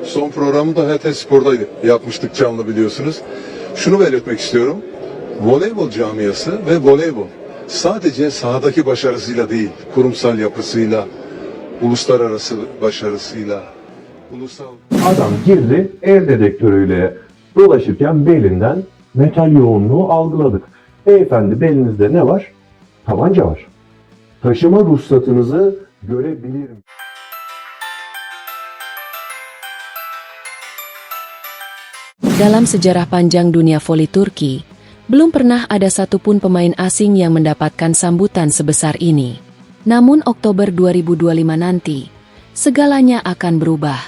Son programı da HT Spor'da yapmıştık canlı biliyorsunuz. Şunu belirtmek istiyorum. Voleybol camiası ve voleybol sadece sahadaki başarısıyla değil, kurumsal yapısıyla, uluslararası başarısıyla, ulusal... Adam girdi el dedektörüyle dolaşırken belinden metal yoğunluğu algıladık. Beyefendi belinizde ne var? Tabanca var. Taşıma ruhsatınızı görebilirim. Dalam sejarah panjang dunia voli Turki, belum pernah ada satupun pemain asing yang mendapatkan sambutan sebesar ini. Namun Oktober 2025 nanti, segalanya akan berubah.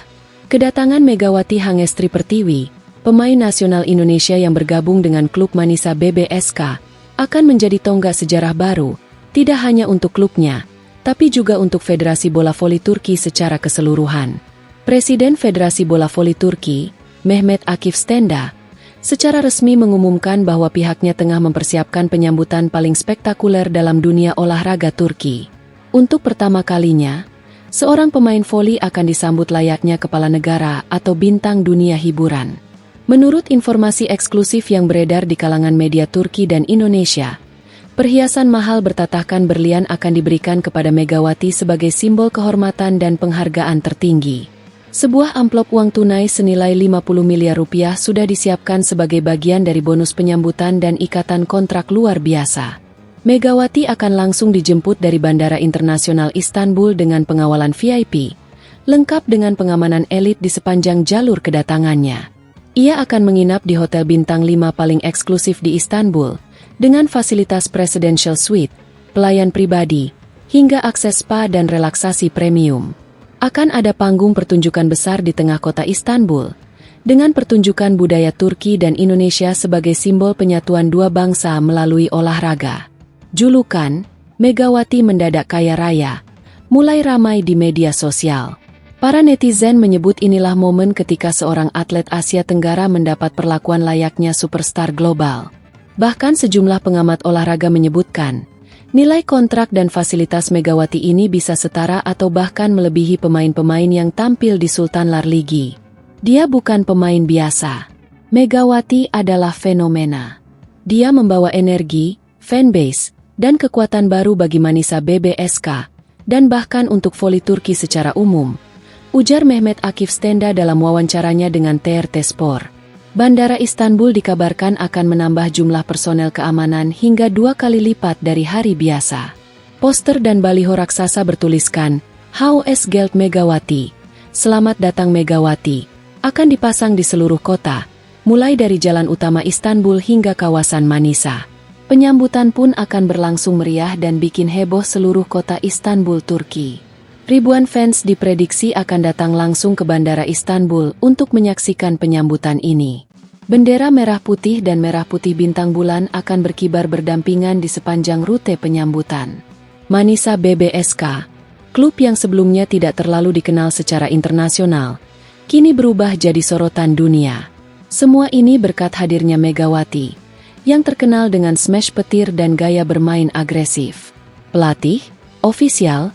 Kedatangan Megawati Hangestri Pertiwi, pemain nasional Indonesia yang bergabung dengan klub Manisa BBSK, akan menjadi tonggak sejarah baru, tidak hanya untuk klubnya, tapi juga untuk Federasi Bola Voli Turki secara keseluruhan. Presiden Federasi Bola Voli Turki, Mehmet Akif Stenda, secara resmi mengumumkan bahwa pihaknya tengah mempersiapkan penyambutan paling spektakuler dalam dunia olahraga Turki. Untuk pertama kalinya, seorang pemain voli akan disambut layaknya kepala negara atau bintang dunia hiburan. Menurut informasi eksklusif yang beredar di kalangan media Turki dan Indonesia, perhiasan mahal bertatahkan berlian akan diberikan kepada Megawati sebagai simbol kehormatan dan penghargaan tertinggi. Sebuah amplop uang tunai senilai 50 miliar rupiah sudah disiapkan sebagai bagian dari bonus penyambutan dan ikatan kontrak luar biasa. Megawati akan langsung dijemput dari Bandara Internasional Istanbul dengan pengawalan VIP, lengkap dengan pengamanan elit di sepanjang jalur kedatangannya. Ia akan menginap di hotel bintang 5 paling eksklusif di Istanbul, dengan fasilitas presidential suite, pelayan pribadi, hingga akses spa dan relaksasi premium. Akan ada panggung pertunjukan besar di tengah kota Istanbul, dengan pertunjukan budaya Turki dan Indonesia sebagai simbol penyatuan dua bangsa melalui olahraga. Julukan, Megawati Mendadak Kaya Raya, mulai ramai di media sosial. Para netizen menyebut inilah momen ketika seorang atlet Asia Tenggara mendapat perlakuan layaknya superstar global. Bahkan sejumlah pengamat olahraga menyebutkan, nilai kontrak dan fasilitas Megawati ini bisa setara atau bahkan melebihi pemain-pemain yang tampil di Sultan Larligi. Dia bukan pemain biasa. Megawati adalah fenomena. Dia membawa energi, fanbase, dan kekuatan baru bagi Manisa BBSK, dan bahkan untuk voli Turki secara umum, ujar Mehmet Akif Stenda dalam wawancaranya dengan TRT Sport. Bandara Istanbul dikabarkan akan menambah jumlah personel keamanan hingga 2 kali lipat dari hari biasa. Poster dan baliho raksasa bertuliskan, HOS Geld Megawati, Selamat Datang Megawati, akan dipasang di seluruh kota, mulai dari jalan utama Istanbul hingga kawasan Manisa. Penyambutan pun akan berlangsung meriah dan bikin heboh seluruh kota Istanbul, Turki. Ribuan fans diprediksi akan datang langsung ke Bandara Istanbul untuk menyaksikan penyambutan ini. Bendera merah putih dan merah putih bintang bulan akan berkibar berdampingan di sepanjang rute penyambutan. Manisa BBSK, klub yang sebelumnya tidak terlalu dikenal secara internasional, kini berubah jadi sorotan dunia. Semua ini berkat hadirnya Megawati, yang terkenal dengan smash petir dan gaya bermain agresif. Pelatih, ofisial,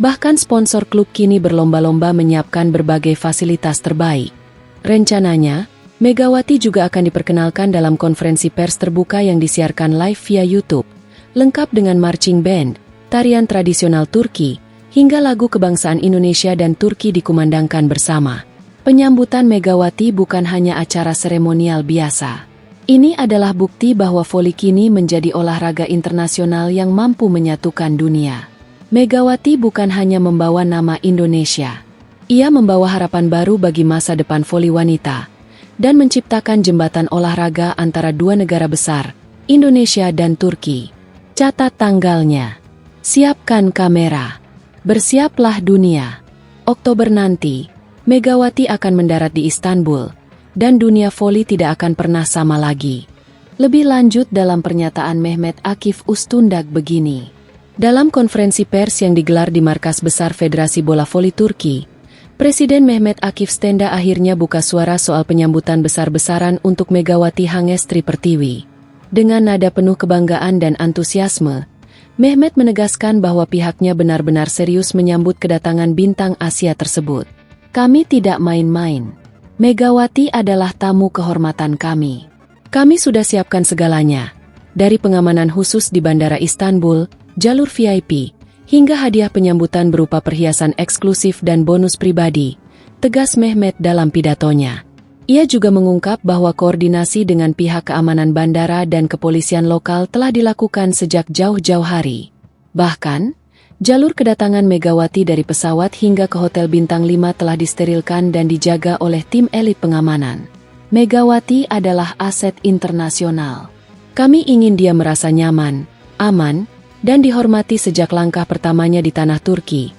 bahkan sponsor klub kini berlomba-lomba menyiapkan berbagai fasilitas terbaik. Rencananya, Megawati juga akan diperkenalkan dalam konferensi pers terbuka yang disiarkan live via YouTube, lengkap dengan marching band, tarian tradisional Turki, hingga lagu kebangsaan Indonesia dan Turki dikumandangkan bersama. Penyambutan Megawati bukan hanya acara seremonial biasa. Ini adalah bukti bahwa voli kini menjadi olahraga internasional yang mampu menyatukan dunia. Megawati bukan hanya membawa nama Indonesia. Ia membawa harapan baru bagi masa depan voli wanita, dan menciptakan jembatan olahraga antara dua negara besar, Indonesia dan Turki. Catat tanggalnya. Siapkan kamera. Bersiaplah dunia. Oktober nanti, Megawati akan mendarat di Istanbul, dan dunia voli tidak akan pernah sama lagi. Lebih lanjut dalam pernyataan Mehmet Akif Ustundag begini. Dalam konferensi pers yang digelar di markas besar Federasi Bola Voli Turki, Presiden Mehmet Akif Stenda akhirnya buka suara soal penyambutan besar-besaran untuk Megawati Hangestri Pertiwi. Dengan nada penuh kebanggaan dan antusiasme, Mehmet menegaskan bahwa pihaknya benar-benar serius menyambut kedatangan bintang Asia tersebut. Kami tidak main-main. Megawati adalah tamu kehormatan kami. Kami sudah siapkan segalanya, dari pengamanan khusus di Bandara Istanbul, jalur VIP, hingga hadiah penyambutan berupa perhiasan eksklusif dan bonus pribadi, tegas Mehmet dalam pidatonya. Ia juga mengungkap bahwa koordinasi dengan pihak keamanan bandara dan kepolisian lokal telah dilakukan sejak jauh-jauh hari. Bahkan, jalur kedatangan Megawati dari pesawat hingga ke Hotel Bintang 5 telah disterilkan dan dijaga oleh tim elit pengamanan. Megawati adalah aset internasional. Kami ingin dia merasa nyaman, aman, dan dihormati sejak langkah pertamanya di tanah Turki.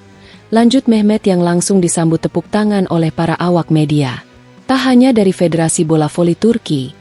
Lanjut Mehmet yang langsung disambut tepuk tangan oleh para awak media. Tak hanya dari Federasi Bola Voli Turki,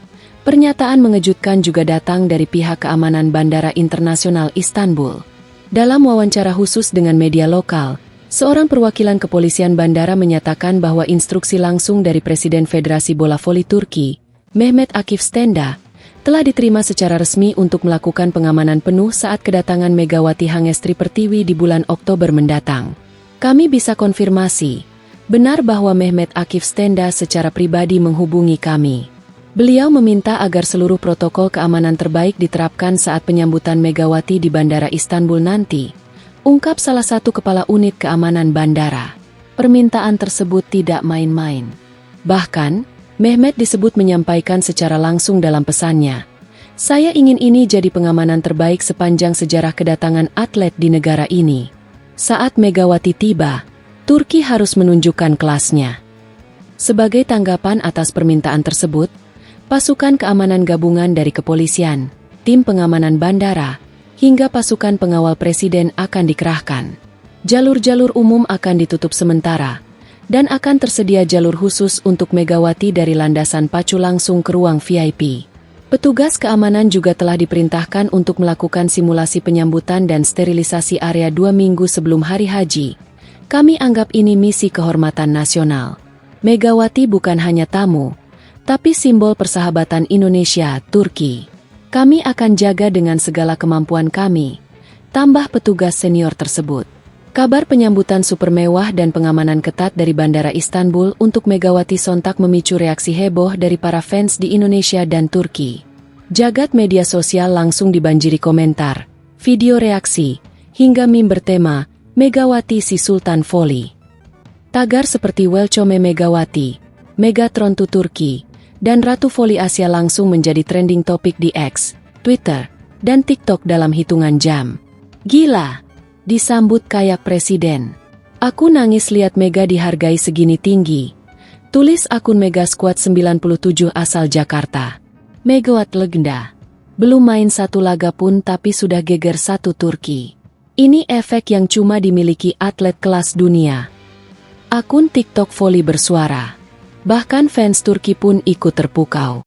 pernyataan mengejutkan juga datang dari pihak keamanan Bandara Internasional Istanbul. Dalam wawancara khusus dengan media lokal, seorang perwakilan kepolisian bandara menyatakan bahwa instruksi langsung dari Presiden Federasi Bola Voli Turki, Mehmet Akif Stenda, telah diterima secara resmi untuk melakukan pengamanan penuh saat kedatangan Megawati Hangestri Pertiwi di bulan Oktober mendatang. Kami bisa konfirmasi, benar bahwa Mehmet Akif Stenda secara pribadi menghubungi kami. Beliau meminta agar seluruh protokol keamanan terbaik diterapkan saat penyambutan Megawati di Bandara Istanbul nanti, ungkap salah satu kepala unit keamanan bandara. Permintaan tersebut tidak main-main. Bahkan, Mehmet disebut menyampaikan secara langsung dalam pesannya, "Saya ingin ini jadi pengamanan terbaik sepanjang sejarah kedatangan atlet di negara ini. Saat Megawati tiba, Turki harus menunjukkan kelasnya." Sebagai tanggapan atas permintaan tersebut, pasukan keamanan gabungan dari kepolisian, tim pengamanan bandara, hingga pasukan pengawal presiden akan dikerahkan. Jalur-jalur umum akan ditutup sementara, dan akan tersedia jalur khusus untuk Megawati dari landasan pacu langsung ke ruang VIP. Petugas keamanan juga telah diperintahkan untuk melakukan simulasi penyambutan dan sterilisasi area 2 minggu sebelum hari haji. Kami anggap ini misi kehormatan nasional. Megawati bukan hanya tamu, tapi simbol persahabatan Indonesia-Turki. Kami akan jaga dengan segala kemampuan kami, tambah petugas senior tersebut. Kabar penyambutan super mewah dan pengamanan ketat dari Bandara Istanbul untuk Megawati sontak memicu reaksi heboh dari para fans di Indonesia dan Turki. Jagat media sosial langsung dibanjiri komentar, video reaksi, hingga meme bertema, Megawati si Sultan Voli. Tagar seperti Welcome Megawati, Megatron to Turki, dan Ratu Voli Asia langsung menjadi trending topik di X, Twitter, dan TikTok dalam hitungan jam. Gila! Disambut kayak presiden. Aku nangis lihat Mega dihargai segini tinggi. Tulis akun Mega Squad 97 asal Jakarta. Megawati legenda. Belum main satu laga pun tapi sudah geger satu Turki. Ini efek yang cuma dimiliki atlet kelas dunia. Akun TikTok Voli bersuara. Bahkan fans Turki pun ikut terpukau.